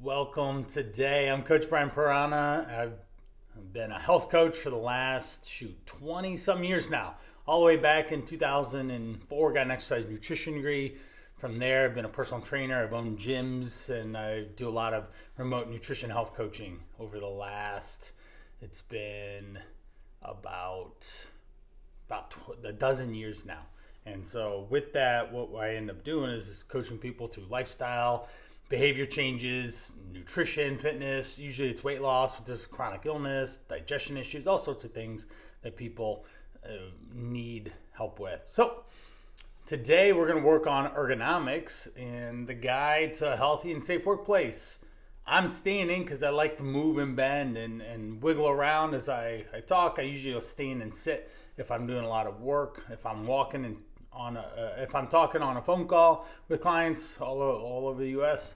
Welcome today. I'm Coach Brian Pirana. I've been a health coach for the last 20 some years now. All the way back in 2004, got an exercise nutrition degree. From there, I've been a personal trainer. I've owned gyms, and I do a lot of remote nutrition health coaching over the last, it's been about a dozen years now. And so with that, what I end up doing is just coaching people through lifestyle, behavior changes, nutrition, fitness. Usually it's weight loss with this chronic illness, digestion issues, all sorts of things that people need help with. So today we're going to work on ergonomics and the guide to a healthy and safe workplace. I'm standing because I like to move and bend and wiggle around as I talk. I usually will stand and sit if I'm doing a lot of work. If I'm walking and if I'm talking on a phone call with clients all over the U.S.,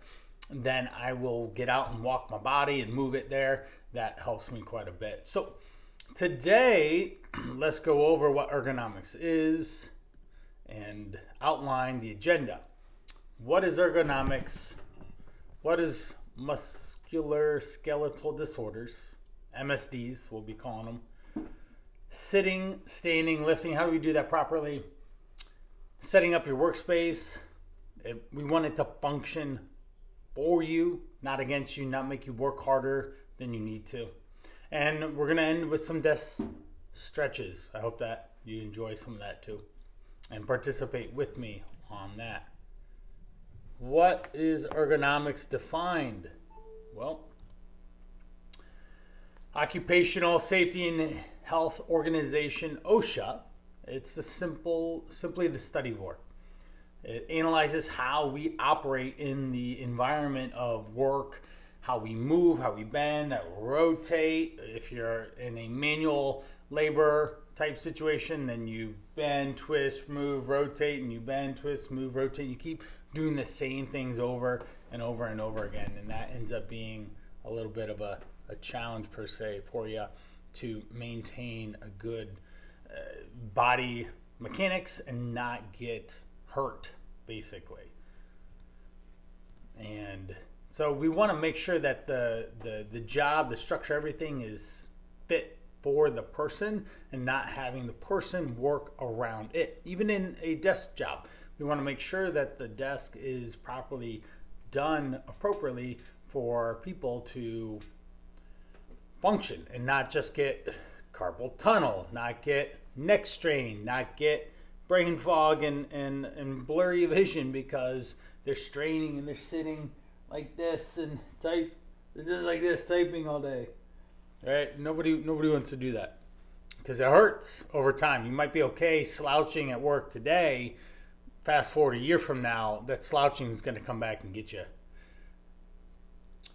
then I will get out and walk my body and move it there. That helps me quite a bit. So today, let's go over what ergonomics is and outline the agenda. What is ergonomics? What is muscular skeletal disorders? MSDs, we'll be calling them. Sitting, standing, lifting. How do we do that properly? Setting up your workspace. We want it to function for you, not against you, not make you work harder than you need to. And we're going to end with some desk stretches. I hope that you enjoy some of that too and participate with me on that. What is ergonomics defined? Well, Occupational Safety and Health Organization, OSHA. It's simply the study of work. It analyzes how we operate in the environment of work, how we move, how we bend, how we rotate. If you're in a manual labor type situation, then you bend, twist, move, rotate, and you bend, twist, move, rotate. You keep doing the same things over and over and over again, and that ends up being a little bit of a challenge per se for you to maintain a good body mechanics and not get hurt, basically. And so we want to make sure that the job, the structure, everything is fit for the person and not having the person work around it. Even in a desk job, we want to make sure that the desk is properly done appropriately for people to function and not just get carpal tunnel, not get neck strain, not get brain fog and blurry vision because they're straining and they're sitting like this and just like this, typing all day. Right? Nobody wants to do that because it hurts over time. You might be okay slouching at work today. Fast forward a year from now, that slouching is going to come back and get you.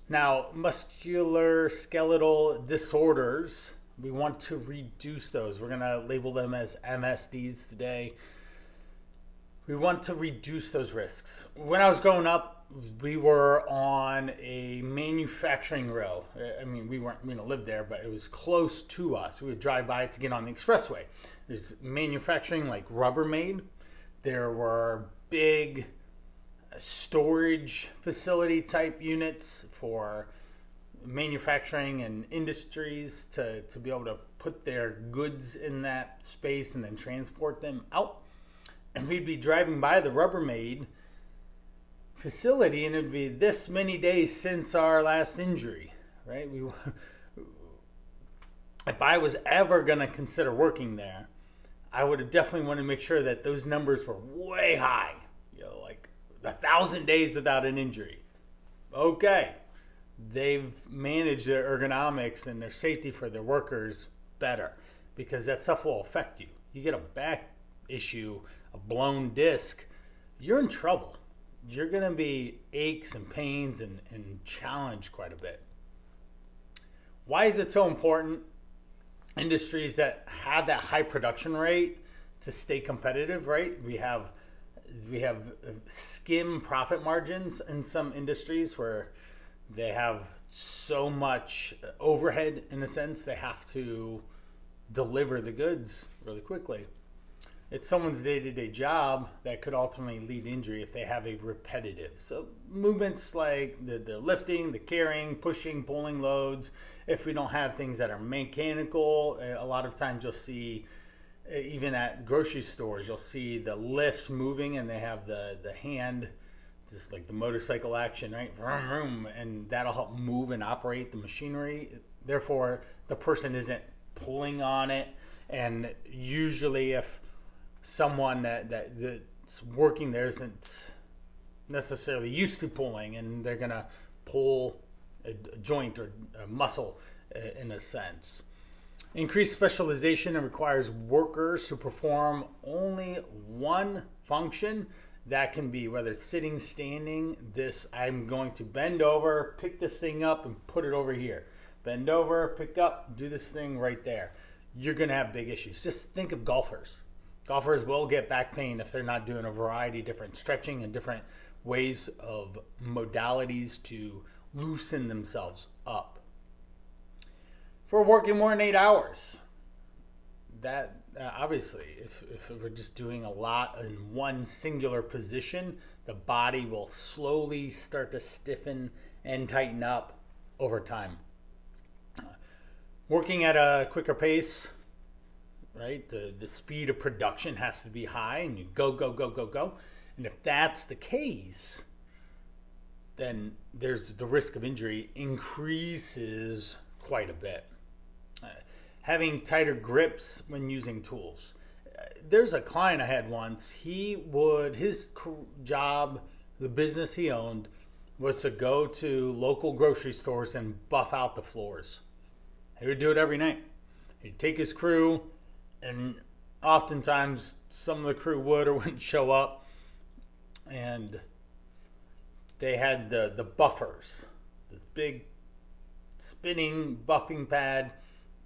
Now, muscular skeletal disorders, we want to reduce those. We're going to label them as MSDs today. We want to reduce those risks. When I was growing up, we were on a manufacturing row. I mean, we weren't going to live there, but it was close to us. We would drive by it to get on the expressway. There's manufacturing like Rubbermaid. There were big storage facility type units for manufacturing and industries to be able to put their goods in that space and then transport them out. And we'd be driving by the Rubbermaid facility and it'd be this many days since our last injury, right? If I was ever going to consider working there, I would have definitely wanted to make sure that those numbers were way high, like 1,000 days without an injury. Okay. They've managed their ergonomics and their safety for their workers better because that stuff will affect you. You get a back issue, a blown disc, you're in trouble. You're going to be aches and pains and challenged quite a bit. Why is it so important? Industries that have that high production rate to stay competitive, right? We have skim profit margins in some industries where they have so much overhead in a sense they have to deliver the goods really quickly. It's someone's day-to-day job that could ultimately lead to injury if they have a repetitive. So movements like the lifting, the carrying, pushing, pulling loads. If we don't have things that are mechanical, a lot of times you'll see, even at grocery stores, you'll see the lifts moving and they have the hand, just like the motorcycle action, right? Vroom, vroom, and that'll help move and operate the machinery. Therefore, the person isn't pulling on it. And usually if someone that's working there isn't necessarily used to pulling, and they're going to pull a joint or a muscle in a sense. Increased specialization requires workers to perform only one function. That can be whether it's sitting, standing. I'm going to bend over, pick this thing up and put it over here. Bend over, pick up, do this thing right there. You're going to have big issues. Just think of golfers. Golfers will get back pain if they're not doing a variety of different stretching and different ways of modalities to loosen themselves up. If we're working more than 8 hours, that obviously, if we're just doing a lot in one singular position, the body will slowly start to stiffen and tighten up over time. Working at a quicker pace, right? The speed of production has to be high, and you go, go, go, go, go. And if that's the case, then there's the risk of injury increases quite a bit. Having tighter grips when using tools. There's a client I had once. His job, the business he owned, was to go to local grocery stores and buff out the floors. He would do it every night. He'd take his crew, and oftentimes some of the crew would or wouldn't show up, and they had the buffers, this big spinning buffing pad,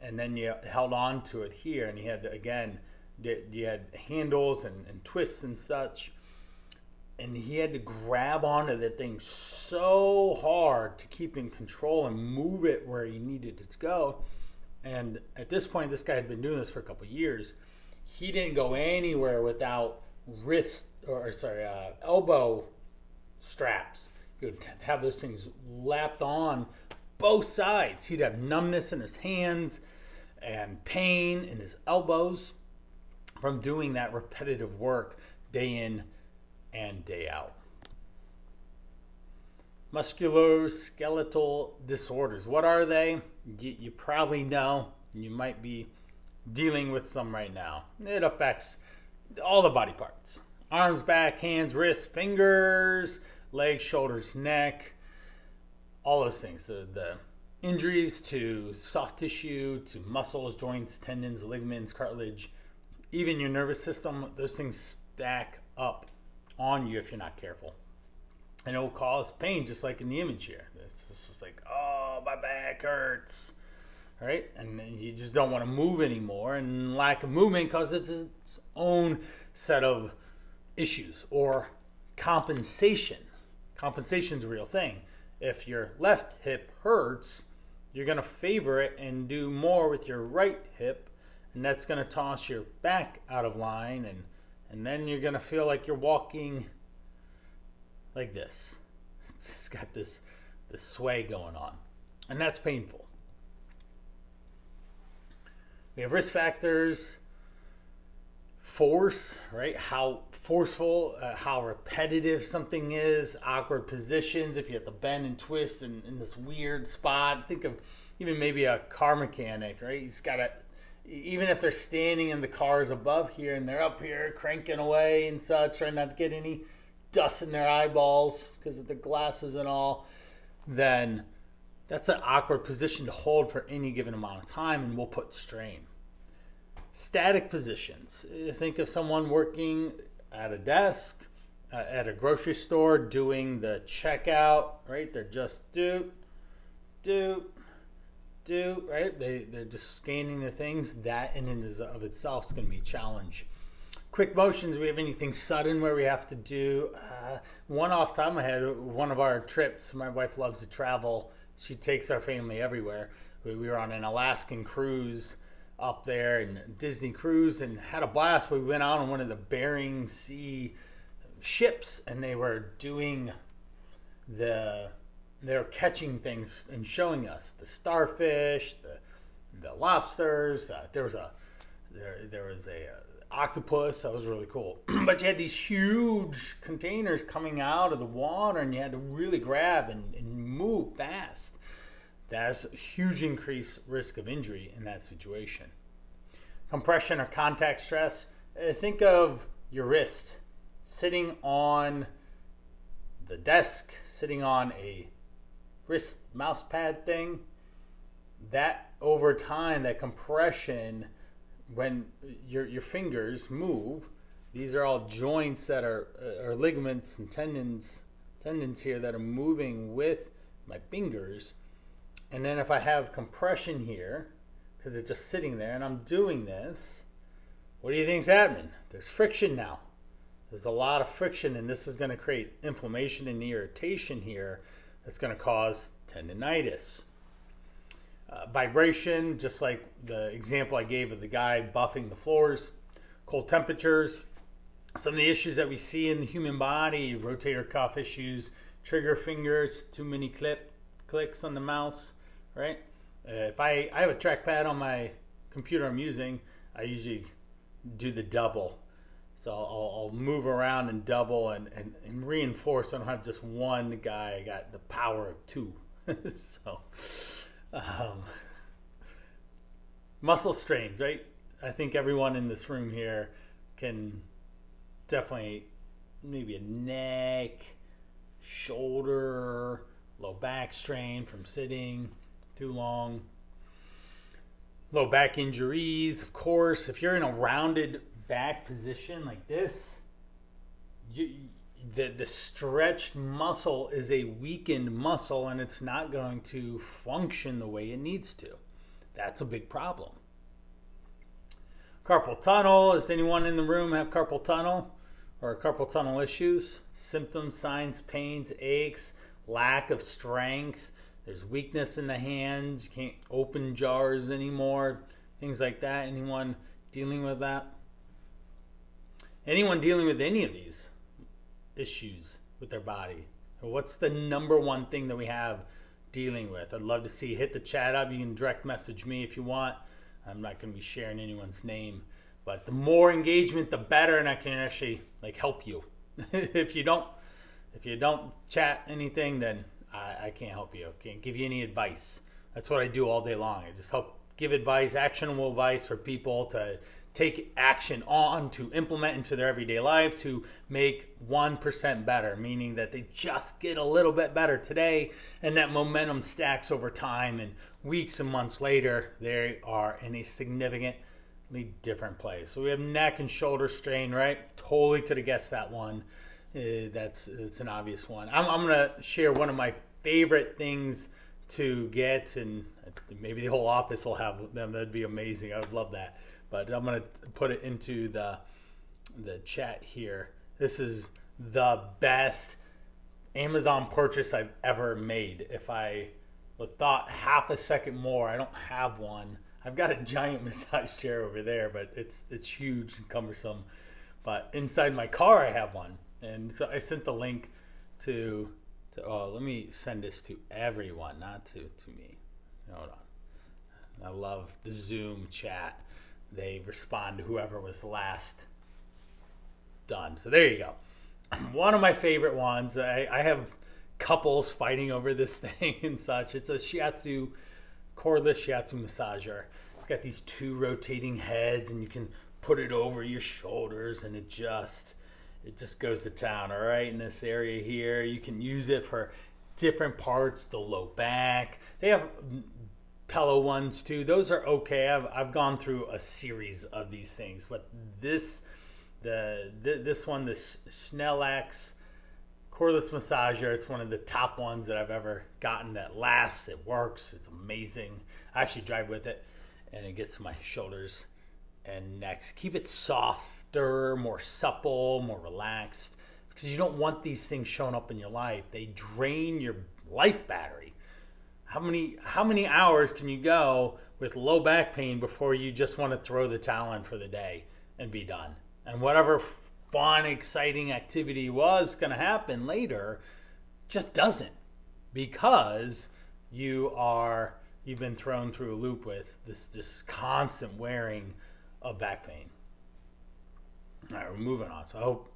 and then you held on to it here, and you had handles and twists and such, and he had to grab onto the thing so hard to keep in control and move it where he needed it to go. And at this point, this guy had been doing this for a couple of years. He didn't go anywhere without elbow straps. He would have those things lapped on both sides. He'd have numbness in his hands and pain in his elbows from doing that repetitive work day in and day out. Musculoskeletal disorders. What are they? You probably know. You might be dealing with some right now. It affects all the body parts. Arms, back, hands, wrists, fingers, legs, shoulders, neck, all those things. The injuries to soft tissue, to muscles, joints, tendons, ligaments, cartilage, even your nervous system, those things stack up on you if you're not careful. And it will cause pain, just like in the image here. It's just like, oh, my back hurts, right? And you just don't want to move anymore. And lack of movement causes its own set of issues. Or compensation. Compensation's a real thing. If your left hip hurts, you're going to favor it and do more with your right hip, and that's going to toss your back out of line, and then you're going to feel like you're walking like this. It's just got this sway going on, and that's painful. We have risk factors, force, right? How forceful, how repetitive something is, awkward positions, if you have to bend and twist in this weird spot. Think of even maybe a car mechanic, right? He's got to, even if they're standing and the car is above here and they're up here cranking away and such, trying not to get any dust in their eyeballs because of the glasses and all, then that's an awkward position to hold for any given amount of time and will put strain. Static positions. Think of someone working at a desk, at a grocery store, doing the checkout, right? They're just do, right? They're just scanning the things. That in and of itself is going to be a challenge. Quick motions, we have anything sudden where we have to do. One off time I had one of our trips. My wife loves to travel. She takes our family everywhere. We were on an Alaskan cruise up there and Disney cruise and had a blast. We went out on one of the Bering Sea ships, and they were catching things and showing us the starfish, the lobsters. There was a octopus. That was really cool. But you had these huge containers coming out of the water, and you had to really grab and move fast. That's a huge increased risk of injury in that situation. Compression or contact stress. Think of your wrist sitting on the desk, sitting on a wrist mouse pad thing. That over time, that compression, when your fingers move, these are all joints that are ligaments and tendons here that are moving with my fingers. And then if I have compression here, because it's just sitting there and I'm doing this, what do you think's happening? There's friction now. There's a lot of friction, and this is going to create inflammation and irritation here that's going to cause tendinitis. Vibration, just like the example I gave of the guy buffing the floors. Cold temperatures. Some of the issues that we see in the human body, rotator cuff issues, trigger fingers, too many clicks on the mouse, right? If I have a trackpad on my computer I'm using, I usually do the double. So I'll move around and double and reinforce. I don't have just one guy. I got the power of two. So, muscle strains, right? I think everyone in this room here can definitely, maybe a neck, shoulder, low back strain from sitting too long. Low back injuries, of course. If you're in a rounded back position like this, the stretched muscle is a weakened muscle, and it's not going to function the way it needs to. That's a big problem. Carpal tunnel. Does anyone in the room have carpal tunnel or carpal tunnel issues? Symptoms, signs, pains, aches, lack of strength. There's weakness in the hands. You can't open jars anymore. Things like that. Anyone dealing with that? Anyone dealing with any of these issues with their body? What's the number one thing that we have dealing with? I'd love to see. Hit the chat up. You can direct message me if you want. I'm not going to be sharing anyone's name, but the more engagement, the better, and I can actually help you. If you don't chat anything, then I can't help you. I can't give you any advice. That's what I do all day long. I just help give advice, actionable advice for people to take action on, to implement into their everyday life, to make 1% better, meaning that they just get a little bit better today, and that momentum stacks over time, and weeks and months later, they are in a significantly different place. So we have neck and shoulder strain, right? Totally could have guessed that one. It's an obvious one. I'm going to share one of my favorite things to get, and maybe the whole office will have them. That'd be amazing. I would love that. But I'm going to put it into the chat here. This is the best Amazon purchase I've ever made. If I thought half a second more, I don't have one. I've got a giant massage chair over there, but it's huge and cumbersome. But inside my car, I have one. And so I sent the link to let me send this to everyone, not to me. Hold on. I love the Zoom chat. They respond to whoever was last done. So there you go. One of my favorite ones. I have couples fighting over this thing and such. It's a cordless shiatsu massager. It's got these two rotating heads, and you can put it over your shoulders, and it just goes to town. All right, in this area here, you can use it for different parts. The low back. They have pillow ones too. Those are okay. I've gone through a series of these things, but this one, the Schnell-X cordless massager, it's one of the top ones that I've ever gotten that lasts. It works. It's amazing. I actually drive with it, and it gets my shoulders and neck. Keep it softer, more supple, more relaxed, because you don't want these things showing up in your life. They drain your life battery. How many hours can you go with low back pain before you just want to throw the towel in for the day and be done. And whatever fun, exciting activity was going to happen later just doesn't, because you've been thrown through a loop with this constant wearing of back pain. All right, we're moving on. So I hope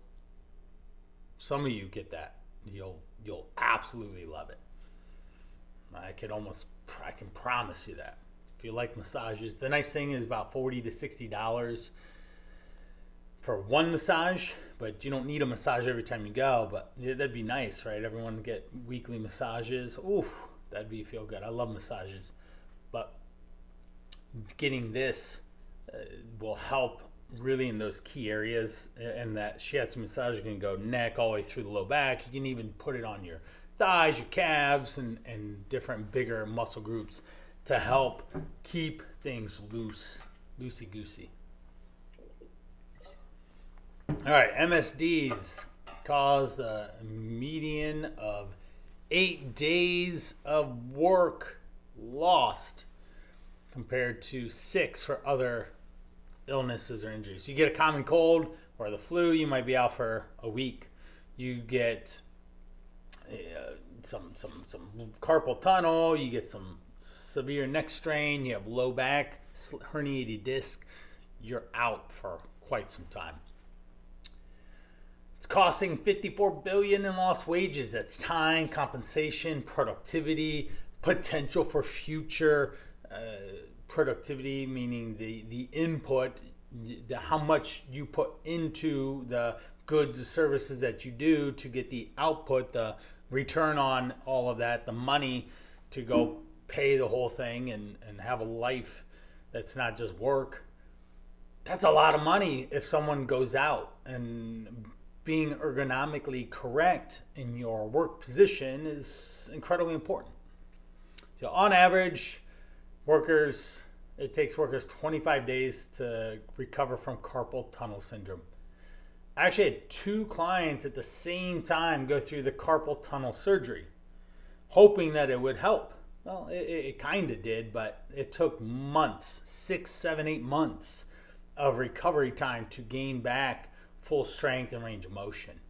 some of you get that. You'll absolutely love it. I can promise you that. If you like massages, the nice thing is about $40 to $60 for one massage, but you don't need a massage every time you go. But yeah, that'd be nice, right? Everyone get weekly massages. Oof, that'd be feel good. I love massages, but getting this will help really in those key areas. And that shiatsu massage can go neck all the way through the low back. You can even put it on your thighs, your calves, and different bigger muscle groups to help keep things loosey goosey. All right, MSDs caused a median of 8 days of work lost compared to 6 for other illnesses or injuries. You get a common cold or the flu, you might be out for a week. You get some carpal tunnel, you get some severe neck strain, you have low back, herniated disc, you're out for quite some time. It's costing $54 billion in lost wages. That's time, compensation, productivity, potential for future productivity, meaning the input, how much you put into the goods and services that you do to get the output, the return on all of that, the money to go pay the whole thing and have a life that's not just work. That's a lot of money if someone goes out, and being ergonomically correct in your work position is incredibly important. So on average, it takes workers 25 days to recover from carpal tunnel syndrome. I actually had 2 clients at the same time go through the carpal tunnel surgery, hoping that it would help. Well, it kind of did, but it took months, 6, 7, 8 months of recovery time to gain back full strength and range of motion.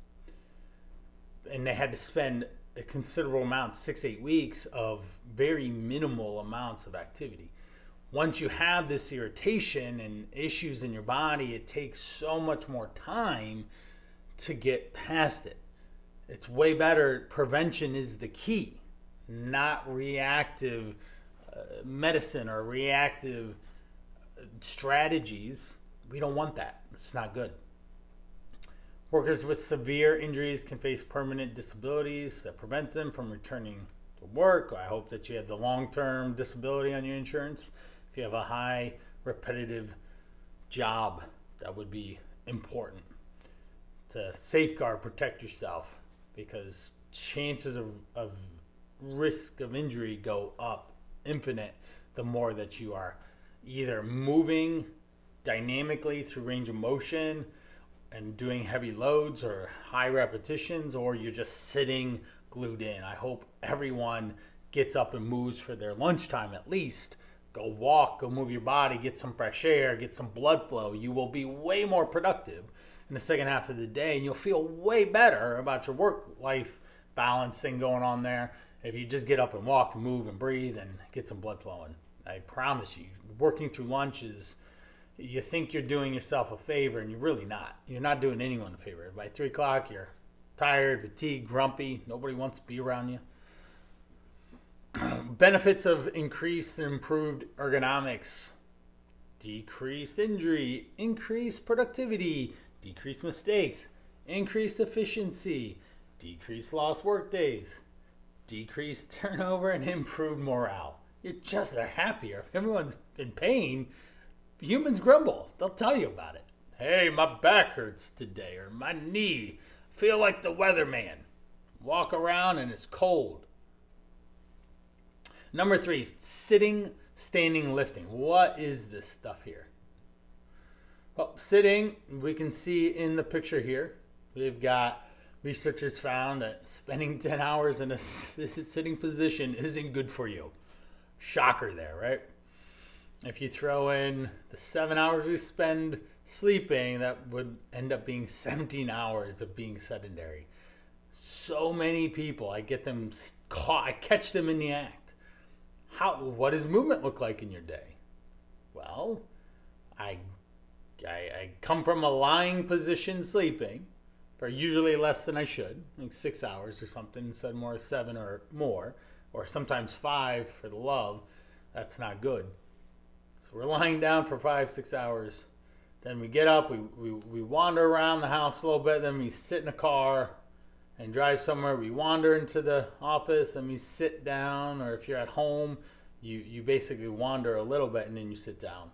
And they had to spend a considerable amount, 6-8 weeks of very minimal amounts of activity. Once you have this irritation and issues in your body, it takes so much more time to get past it. It's way better. Prevention is the key, not reactive medicine or reactive strategies. We don't want that. It's not good. Workers with severe injuries can face permanent disabilities that prevent them from returning to work. I hope that you have the long-term disability on your insurance. If you have a high repetitive job, that would be important to safeguard, protect yourself, because chances of risk of injury go up infinite the more that you are either moving dynamically through range of motion and doing heavy loads or high repetitions, or you're just sitting glued in. I hope everyone gets up and moves for their lunchtime at least. Go walk, go move your body, get some fresh air, get some blood flow. You will be way more productive in the second half of the day, and you'll feel way better about your work-life balance thing going on there if you just get up and walk and move and breathe and get some blood flowing. I promise you, working through lunch is, you think you're doing yourself a favor, and you're really not. You're not doing anyone a favor. By 3 o'clock, you're tired, fatigued, grumpy. Nobody wants to be around you. Benefits of increased and improved ergonomics: decreased injury, increased productivity, decreased mistakes, increased efficiency, decreased lost work days, decreased turnover, and improved morale. They're happier. If everyone's in pain, humans grumble. They'll tell you about it. Hey, my back hurts today, or my knee. Feel like the weatherman. Walk around and it's cold. Number 3, sitting, standing, lifting. What is this stuff here? Well, sitting, we can see in the picture here, we've got researchers found that spending 10 hours in a sitting position isn't good for you. Shocker there, right? If you throw in the 7 hours we spend sleeping, that would end up being 17 hours of being sedentary. So many people, I get them caught, I catch them in the act. What does movement look like in your day? Well, I come from a lying position sleeping for usually less than I should, like 6 hours or something, instead of more 7 or more, or sometimes 5 for the love. That's not good. So we're lying down for 5-6 hours. Then we get up, we wander around the house a little bit, then we sit in a car and drive somewhere. We wander into the office and we sit down, or if you're at home, you basically wander a little bit and then you sit down.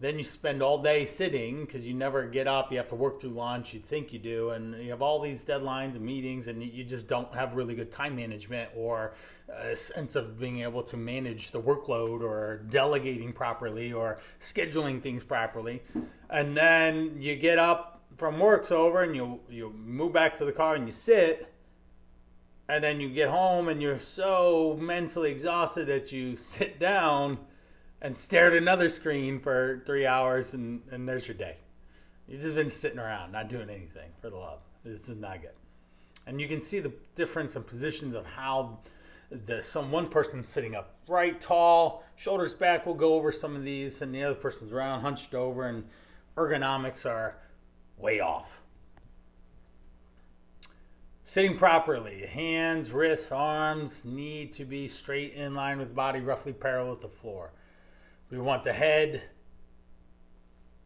Then you spend all day sitting because you never get up. You have to work through lunch. You think you do. And you have all these deadlines and meetings, and you just don't have really good time management or a sense of being able to manage the workload or delegating properly or scheduling things properly. And then you get up from work's over and you move back to the car and you sit. And then you get home and you're so mentally exhausted that you sit down and stare at another screen for 3 hours, and there's your day. You've just been sitting around, not doing anything, for the love. This is not good. And you can see the difference in positions of how one person's sitting up right tall, shoulders back. We'll go over some of these, and the other person's round, hunched over, and ergonomics are way off. Sitting properly, hands, wrists, arms need to be straight in line with the body, roughly parallel with the floor. We want the head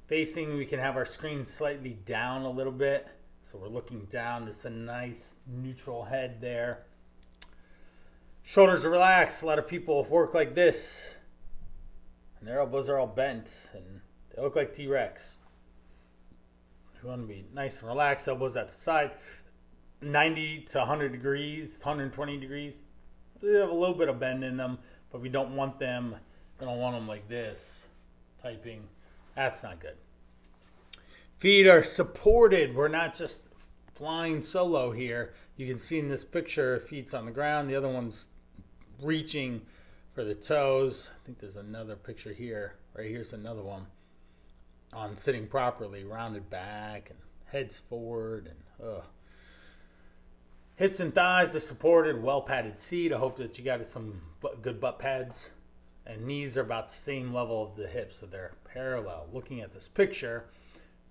facing. We can have our screen slightly down a little bit, so we're looking down. It's a nice neutral head there. Shoulders are relaxed. A lot of people work like this, and their elbows are all bent, and they look like T-Rex. We want to be nice and relaxed. Elbows at the side, 90 to 100 degrees, 120 degrees. They have a little bit of bend in them, but we don't want them. I don't want them like this, typing. That's not good. Feet are supported. We're not just flying solo here. You can see in this picture, feet's on the ground. The other one's reaching for the toes. I think there's another picture here. Right here's another one on sitting properly, rounded back and heads forward. And hips and thighs are supported, well-padded seat. I hope that you got some good butt pads. And knees are about the same level of the hips, so they're parallel. Looking at this picture,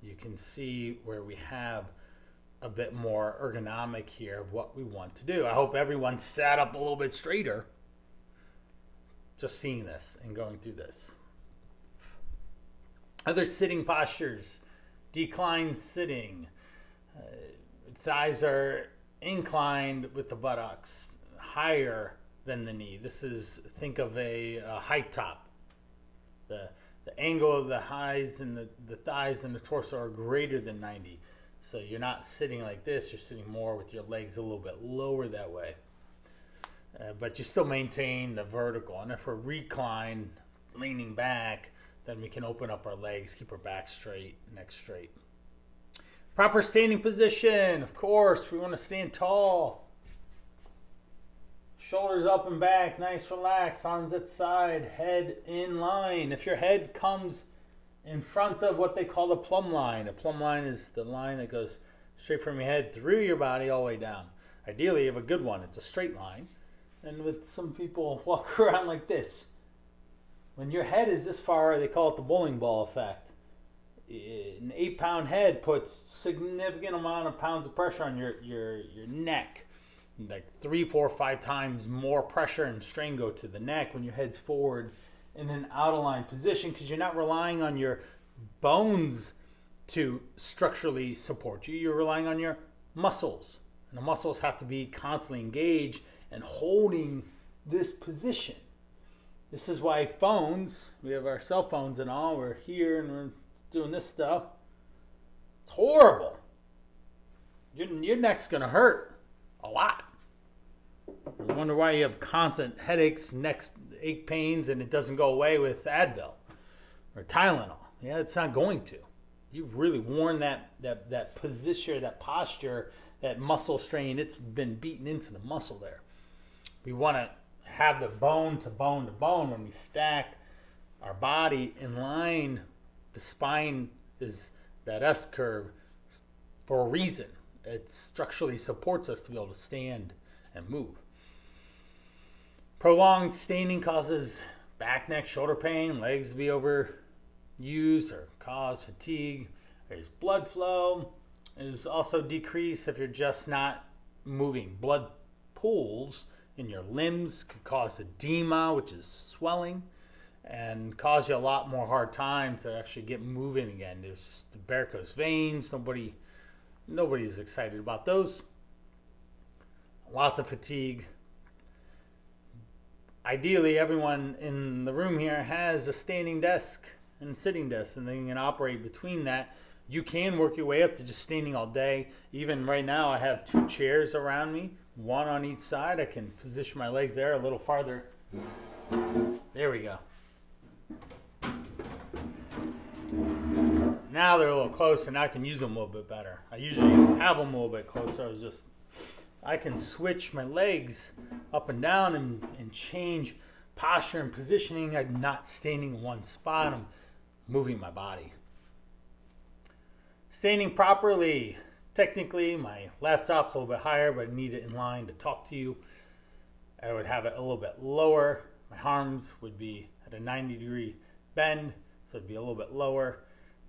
you can see where we have a bit more ergonomic here of what we want to do. I hope everyone sat up a little bit straighter just seeing this and going through this. Other sitting postures, declined sitting. Thighs are inclined with the buttocks, higher than the knee. This is, think of a high top. The angle of the highs and the thighs and the torso are greater than 90. So you're not sitting like this, you're sitting more with your legs a little bit lower that way. But you still maintain the vertical. And if we're reclined, leaning back, then we can open up our legs, keep our back straight, neck straight. Proper standing position, of course, we want to stand tall. Shoulders up and back, nice, relaxed, arms at side, head in line. If your head comes in front of what they call the plumb line, a plumb line is the line that goes straight from your head through your body all the way down. Ideally, you have a good one. It's a straight line. And with some people walk around like this. When your head is this far, they call it the bowling ball effect. An 8-pound head puts significant amount of pounds of pressure on your neck. Like 3, 4, 5 times more pressure and strain go to the neck when your head's forward in an out of line position, because you're not relying on your bones to structurally support you. You're relying on your muscles. And the muscles have to be constantly engaged and holding this position. This is why phones, we have our cell phones and all, we're here and we're doing this stuff. It's horrible. Your neck's going to hurt a lot. I wonder why you have constant headaches, neck ache pains, and it doesn't go away with Advil or Tylenol. Yeah, it's not going to. You've really worn that position, that posture, that muscle strain. It's been beaten into the muscle there. We want to have the bone to bone to bone when we stack our body in line. The spine is that S curve for a reason. It structurally supports us to be able to stand and move. Prolonged standing causes back, neck, shoulder pain, legs to be overused or cause fatigue. There's blood flow is also decreased if you're just not moving. Blood pools in your limbs could cause edema, which is swelling, and cause you a lot more hard time to actually get moving again. There's just the varicose veins. Nobody's excited about those. Lots of fatigue. Ideally, everyone in the room here has a standing desk and a sitting desk, and they can operate between that. You can work your way up to just standing all day. Even right now, I have 2 chairs around me, one on each side. I can position my legs there a little farther. There we go. Now they're a little closer. Now I can use them a little bit better. I usually have them a little bit closer. I can switch my legs up and down and change posture and positioning. I'm not standing in one spot. I'm moving my body. Standing properly. Technically, my laptop's a little bit higher, but I need it in line to talk to you. I would have it a little bit lower. My arms would be at a 90-degree bend, so it'd be a little bit lower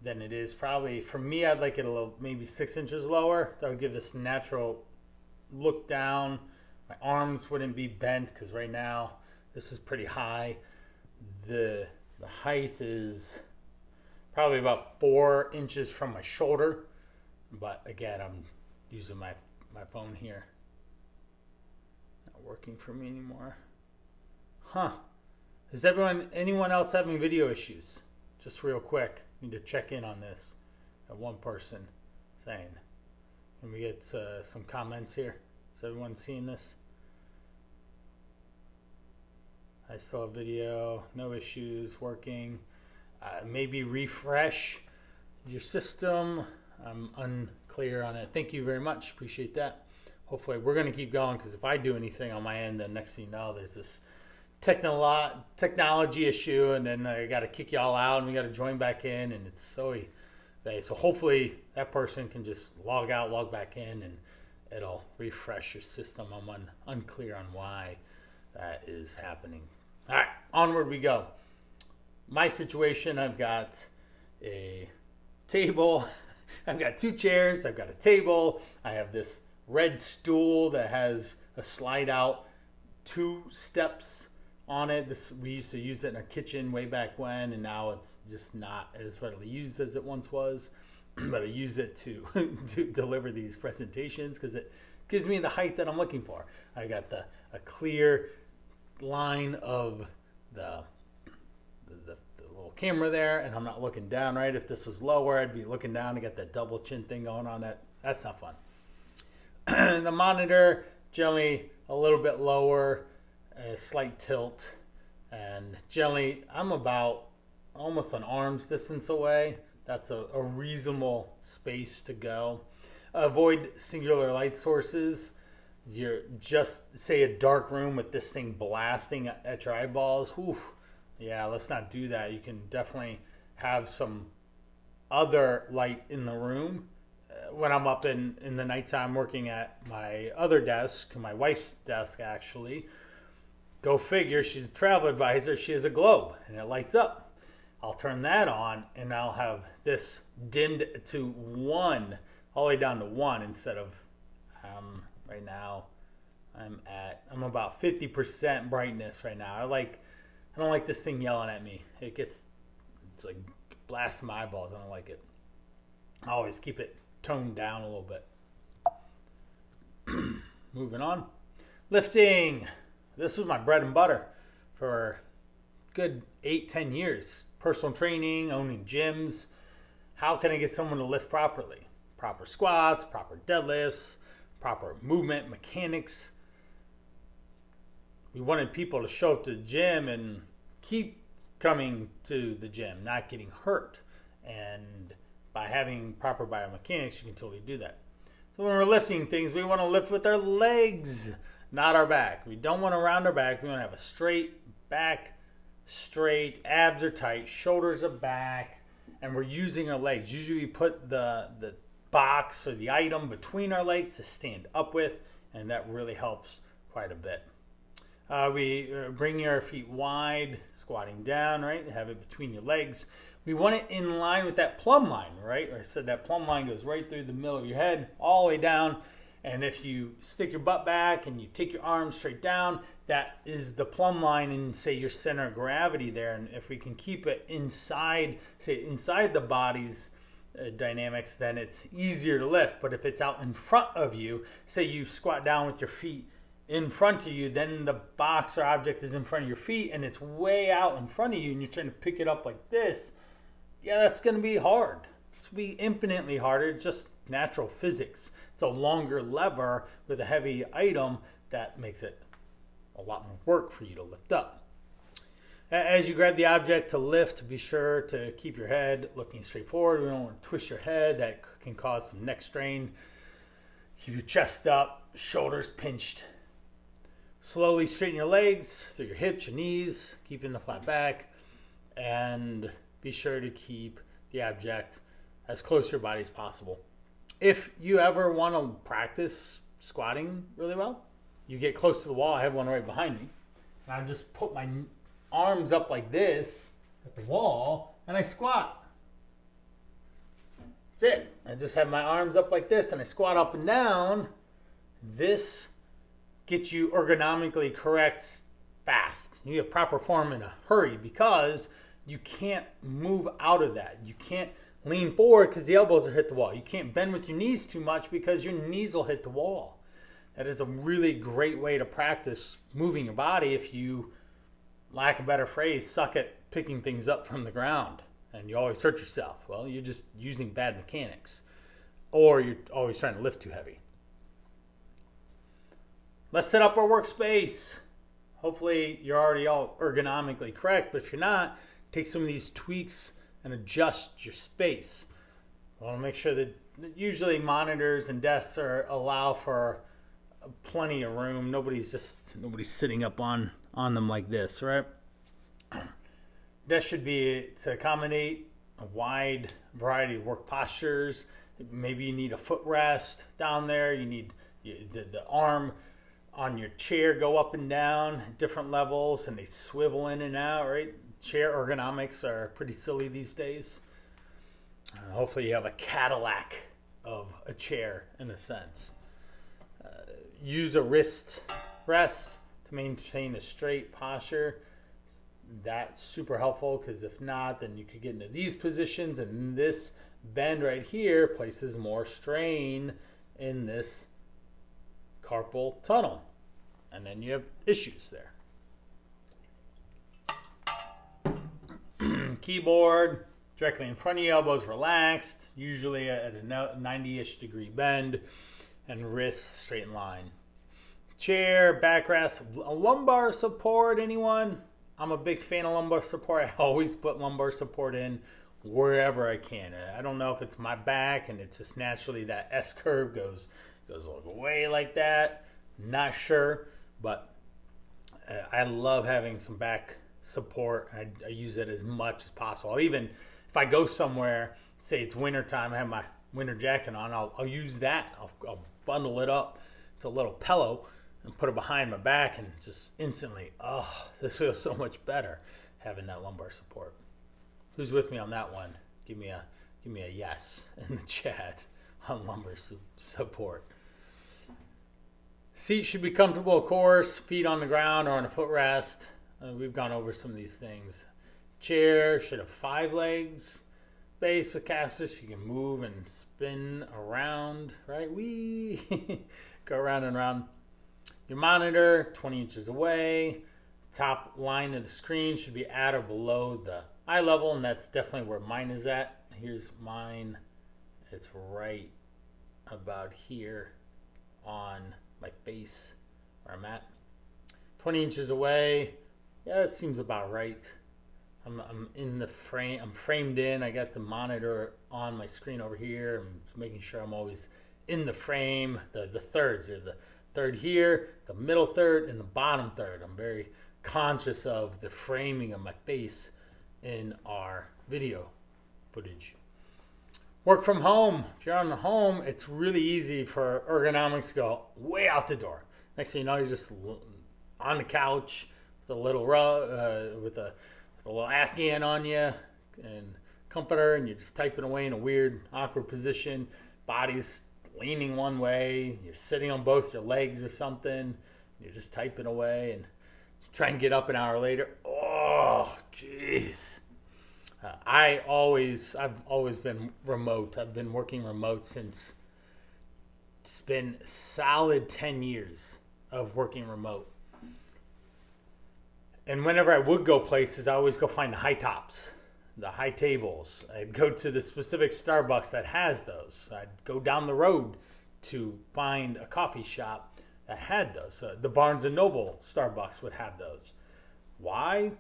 than it is. Probably, for me, I'd like it a little, maybe 6 inches lower. That would give this natural look down. My arms wouldn't be bent because right now this is pretty high. The height is probably about 4 inches from my shoulder, but again, I'm using my phone here. Not working for me anymore. Is anyone else having video issues? Just real quick, need to check in on this. Got one person saying. Can we get some comments here? Is everyone seeing this? I still have video, no issues, working. Maybe refresh your system. I'm unclear on it. Thank you very much. Appreciate that. Hopefully we're going to keep going, because if I do anything on my end, then next thing you know, there's this technology issue, and then I got to kick you all out, and we got to join back in, and it's so hopefully that person can just log out, log back in, and it'll refresh your system. I'm unclear on why that is happening. All right, onward we go. My situation, I've got a table, I've got 2 chairs, I've got a table, I have this red stool that has a slide out 2 steps on it. We used to use it in our kitchen way back when, and now it's just not as readily used as it once was. But I use it to deliver these presentations because it gives me the height that I'm looking for. I got a clear line of the little camera there, and I'm not looking down, right? If this was lower, I'd be looking down to get that double chin thing going on. That's not fun. The monitor, generally a little bit lower, a slight tilt, and generally I'm about almost an arm's distance away. That's a reasonable space to go. Avoid singular light sources. You're just, say, a dark room with this thing blasting at your eyeballs. Oof. Yeah, let's not do that. You can definitely have some other light in the room. When I'm up in the nighttime working at my other desk, my wife's desk actually, go figure, she's a travel advisor, she has a globe and it lights up. I'll turn that on and I'll have this dimmed to 1, all the way down to 1 instead of, right now I'm about 50% brightness right now. I don't like this thing yelling at me. It's like blasting my eyeballs. I don't like it. I always keep it toned down a little bit. Moving on. Lifting. This was my bread and butter for a good 8-10 years. Personal training, owning gyms. How can I get someone to lift properly? Proper squats, proper deadlifts, proper movement mechanics. We wanted people to show up to the gym and keep coming to the gym, not getting hurt. And by having proper biomechanics, you can totally do that. So when we're lifting things, we want to lift with our legs, not our back. We don't want to round our back. We want to have a straight back straight, abs are tight, shoulders are back, and we're using our legs. Usually we put the box or the item between our legs to stand up with, and that really helps quite a bit. We bring your feet wide, squatting down, right? Have it between your legs. We want it in line with that plumb line, right? I said that plumb line goes right through the middle of your head, all the way down. And if you stick your butt back and you take your arms straight down, that is the plumb line in, say, your center of gravity there. And if we can keep it inside, say, inside the body's dynamics, then it's easier to lift. But if it's out in front of you, say you squat down with your feet in front of you, then the box or object is in front of your feet and it's way out in front of you and you're trying to pick it up like this, yeah, that's going to be hard. It's going to be infinitely harder. It's just natural physics. It's a longer lever with a heavy item that makes it a lot more work for you to lift up. As you grab the object to lift, be sure to keep your head looking straight forward. We don't want to twist your head. That can cause some neck strain. Keep your chest up, shoulders pinched. Slowly straighten your legs through your hips, your knees, keeping the flat back, and be sure to keep the object as close to your body as possible. If you ever want to practice squatting really well, you get close to the wall. I have one right behind me. And I just put my arms up like this at the wall, and I squat. That's it. I just have my arms up like this, and I squat up and down. This gets you ergonomically correct fast. You get proper form in a hurry because you can't move out of that. You can't lean forward because the elbows are hit the wall. You can't bend with your knees too much because your knees will hit the wall. That is a really great way to practice moving your body if you, lack of a better phrase, suck at picking things up from the ground and you always hurt yourself. Well, you're just using bad mechanics, or you're always trying to lift too heavy. Let's set up our workspace. Hopefully you're already all ergonomically correct, but if you're not, take some of these tweaks and adjust your space. I want to make sure that usually monitors and desks allow for plenty of room. Nobody's sitting up on them like this, right? Desk should be to accommodate a wide variety of work postures. Maybe you need a footrest down there. You need the arm on your chair go up and down at different levels, and they swivel in and out, right? Chair ergonomics are pretty silly these days. Hopefully you have a Cadillac of a chair in a sense. Use a wrist rest to maintain a straight posture. That's super helpful because if not, then you could get into these positions, and this bend right here places more strain in this carpal tunnel, and then you have issues there. Keyboard directly in front of you, elbows relaxed, usually at a 90-ish degree bend, and wrists straight in line. Chair, backrest, a lumbar support, anyone? I'm a big fan of lumbar support. I always put lumbar support in wherever I can. I don't know if it's my back and it's just naturally that S curve goes away like that. Not sure, but I love having some back support. I use it as much as possible. Even if I go somewhere, say it's winter time, I have my winter jacket on, I'll use that. I'll bundle it up. It's a little pillow and put it behind my back, and just instantly, oh, this feels so much better having that lumbar support. Who's with me on that one? Give me a yes in the chat on lumbar support. Seat should be comfortable, of course. Feet on the ground or on a footrest. We've gone over some of these things. Chair should have 5 legs. Base with casters, you can move and spin around, right? Go around and around. Your monitor, 20 inches away. Top line of the screen should be at or below the eye level, and that's definitely where mine is at. Here's mine. It's right about here on my face where I'm at. 20 inches away. Yeah, that seems about right. I'm in the frame. I'm framed in. I got the monitor on my screen over here. I'm making sure I'm always in the frame. The thirds. The third here, the middle third, and the bottom third. I'm very conscious of the framing of my face in our video footage. Work from home. If you're on the home, it's really easy for ergonomics to go way out the door. Next thing you know, you're just on the couch with a little with a little Afghan on you and comforter, and you're just typing away in a weird, awkward position. Body's leaning one way. You're sitting on both your legs or something. You're just typing away, and try and get up an hour later. Oh, jeez. I've always been remote. I've been working remote since it's been solid 10 years of working remote. And whenever I would go places, I always go find the high tops, the high tables. I'd go to the specific Starbucks that has those. I'd go down the road to find a coffee shop that had those. The Barnes & Noble Starbucks would have those. Why?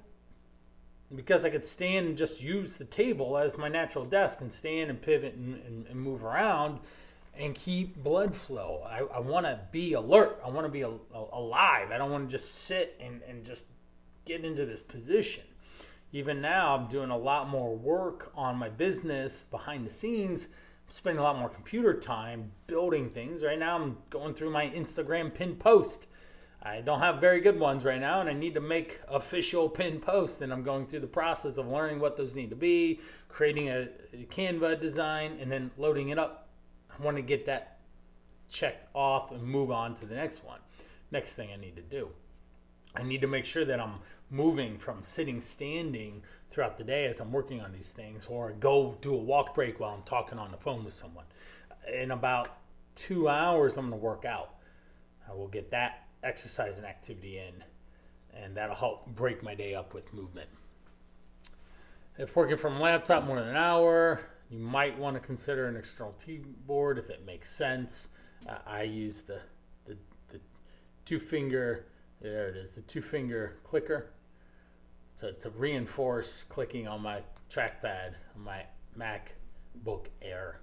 Because I could stand and just use the table as my natural desk and stand and pivot and move around and keep blood flow. I want to be alert. I want to be alive. I don't want to just sit and just get into this position. Even now, I'm doing a lot more work on my business behind the scenes. I'm spending a lot more computer time building things. Right now, I'm going through my Instagram pinned post. I don't have very good ones right now, and I need to make official pinned posts, and I'm going through the process of learning what those need to be, creating a Canva design, and then loading it up. I want to get that checked off and move on to the next one. Next thing I need to do. I need to make sure that I'm moving from sitting, standing throughout the day as I'm working on these things, or go do a walk break while I'm talking on the phone with someone. In about 2 hours, I'm going to work out. I will get that exercise and activity in, and that'll help break my day up with movement. If working from a laptop more than an hour, you might want to consider an external keyboard if it makes sense. I use the two-finger, there it is, the two-finger clicker to reinforce clicking on my trackpad on my MacBook Air.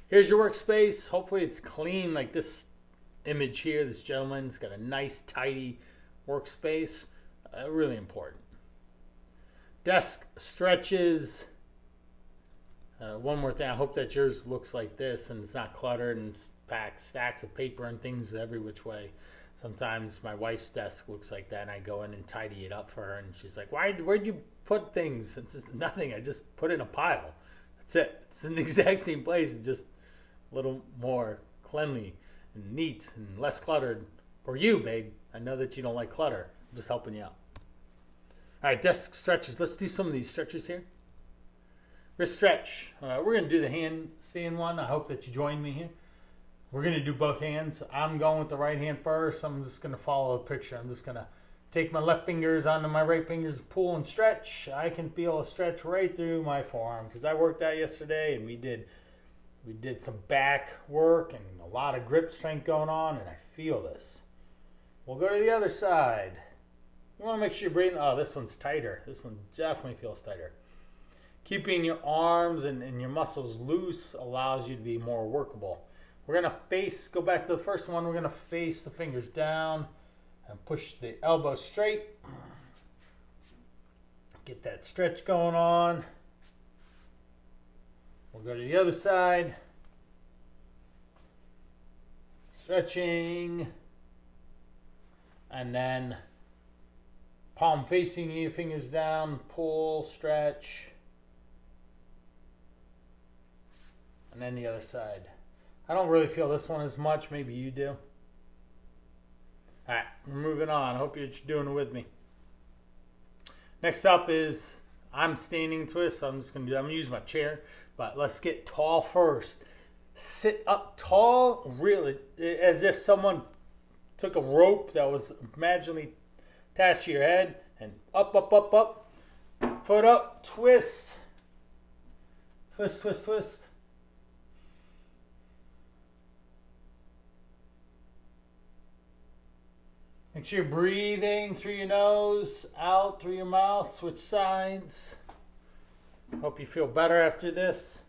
Here's your workspace. Hopefully it's clean like this image here. This gentleman's got a nice, tidy workspace. Really important. Desk stretches. One more thing. I hope that yours looks like this and it's not cluttered and packed stacks of paper and things every which way. Sometimes my wife's desk looks like that, and I go in and tidy it up for her, and she's like, where'd you put things? It's just nothing. I just put it in a pile. That's it. It's in the exact same place. It's just a little more cleanly and neat and less cluttered for you, babe. I know that you don't like clutter. I'm just helping you out. All right, desk stretches. Let's do some of these stretches here. Wrist stretch. We're going to do the handstand one. I hope that you join me here. We're going to do both hands. I'm going with the right hand first. I'm just going to follow the picture. I'm just going to take my left fingers onto my right fingers, pull and stretch. I can feel a stretch right through my forearm because I worked out yesterday and we did some back work and a lot of grip strength going on, and I feel this. We'll go to the other side. You want to make sure you're breathing. Oh, this one's tighter. This one definitely feels tighter. Keeping your arms and your muscles loose allows you to be more workable. We're going to go back to the first one. We're going to face the fingers down and push the elbow straight. Get that stretch going on. We'll go to the other side. Stretching. And then palm facing you, fingers down, pull, stretch. And then the other side. I don't really feel this one as much. Maybe you do. All right, we're moving on. Hope you're doing it with me. Next up is I'm standing twist. So I'm going to use my chair, but let's get tall first. Sit up tall, really, as if someone took a rope that was magically attached to your head and up, up, up, up. Foot up, twist. Twist, twist, twist. Make sure you're breathing through your nose, out through your mouth. Switch sides. Hope you feel better after this.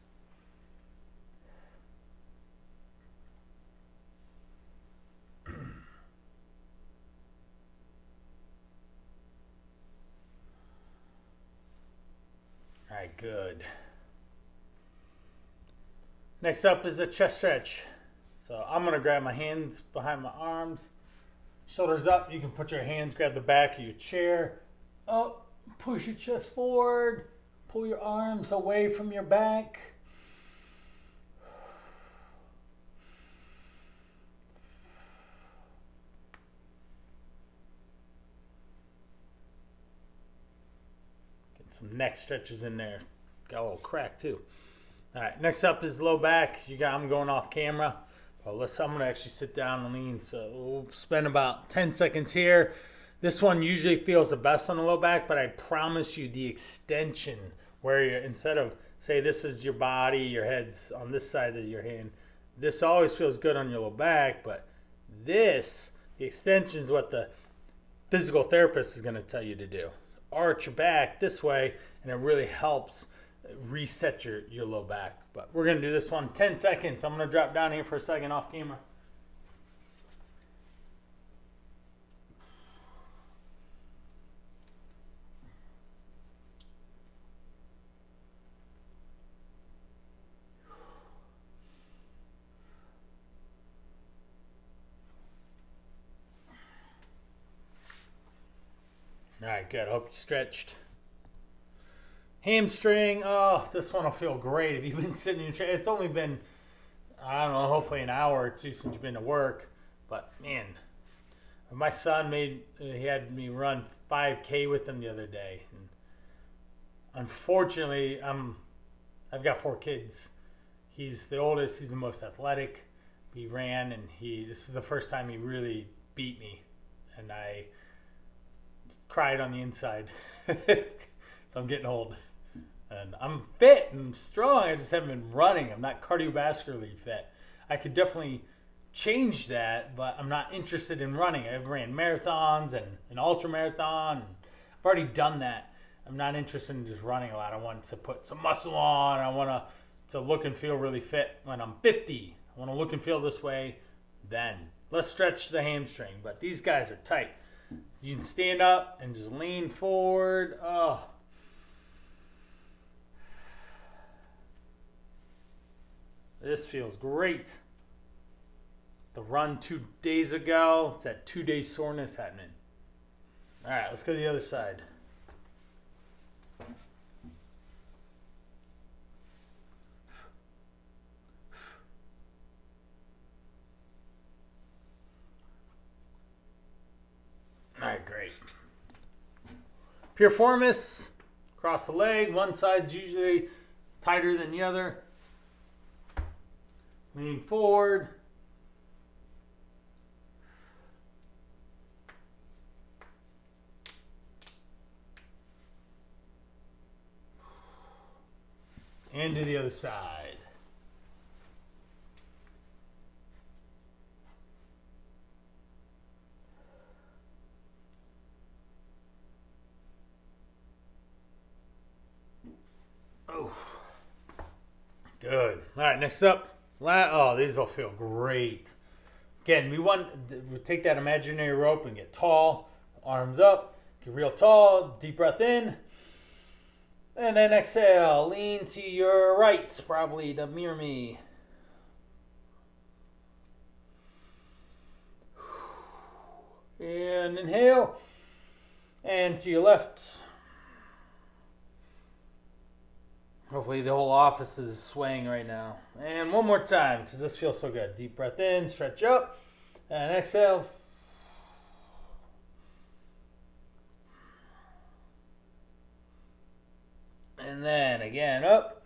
right, good. Next up is a chest stretch. So I'm going to grab my hands behind my arms, shoulders up. You can put your hands, grab the back of your chair, up, push your chest forward, pull your arms away from your back. Get some neck stretches in there. Got a little crack too. All right, next up is low back. I'm going off camera. Well, I'm going to actually sit down and lean. So we'll spend about 10 seconds here. This one usually feels the best on the low back, but I promise you the extension where you're, instead of, say this is your body, your head's on this side of your hand, this always feels good on your low back, but the extension is what the physical therapist is going to tell you to do. Arch your back this way, and it really helps reset your low back. But we're going to do this one 10 seconds. I'm going to drop down here for a second off camera. All right, good. Hope you stretched. Hamstring, oh, this one will feel great. If you've been sitting in your chair, it's only been, I don't know, hopefully an hour or two since you've been to work. But man, my son he had me run 5K with him the other day. And unfortunately, I've got 4 kids. He's the oldest, he's the most athletic. He ran, and this is the first time he really beat me. And I cried on the inside. So I'm getting old. And I'm fit and strong. I just haven't been running. I'm not cardiovascularly fit. I could definitely change that, but I'm not interested in running. I've ran marathons and an ultra marathon. I've already done that. I'm not interested in just running a lot. I want to put some muscle on. I want to look and feel really fit when I'm 50. I want to look and feel this way then. Let's stretch the hamstring. But these guys are tight. You can stand up and just lean forward. Oh. This feels great. The run 2 days ago, it's that 2-day soreness happening. All right, let's go to the other side. All right, great. Piriformis, cross the leg. One side's usually tighter than the other. Lean forward. And to the other side. Oh, good. All right, next up. Oh, these will feel great. Again, we take that imaginary rope and get tall, arms up, get real tall, deep breath in, and then exhale, lean to your right, probably to mirror me. And inhale, and to your left. Hopefully the whole office is swaying right now. And one more time, because this feels so good. Deep breath in, stretch up, and exhale. And then again, up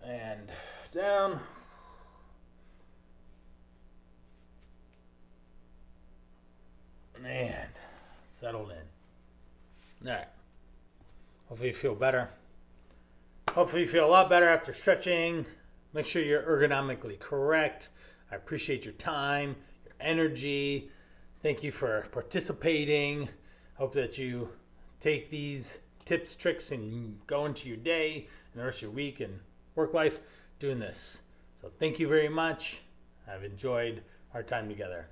and down. And settled in. All right. Hopefully you feel better. Hopefully you feel a lot better after stretching. Make sure you're ergonomically correct. I appreciate your time, your energy. Thank you for participating. Hope that you take these tips, tricks, and go into your day and the rest of your week and work life doing this. So thank you very much. I've enjoyed our time together.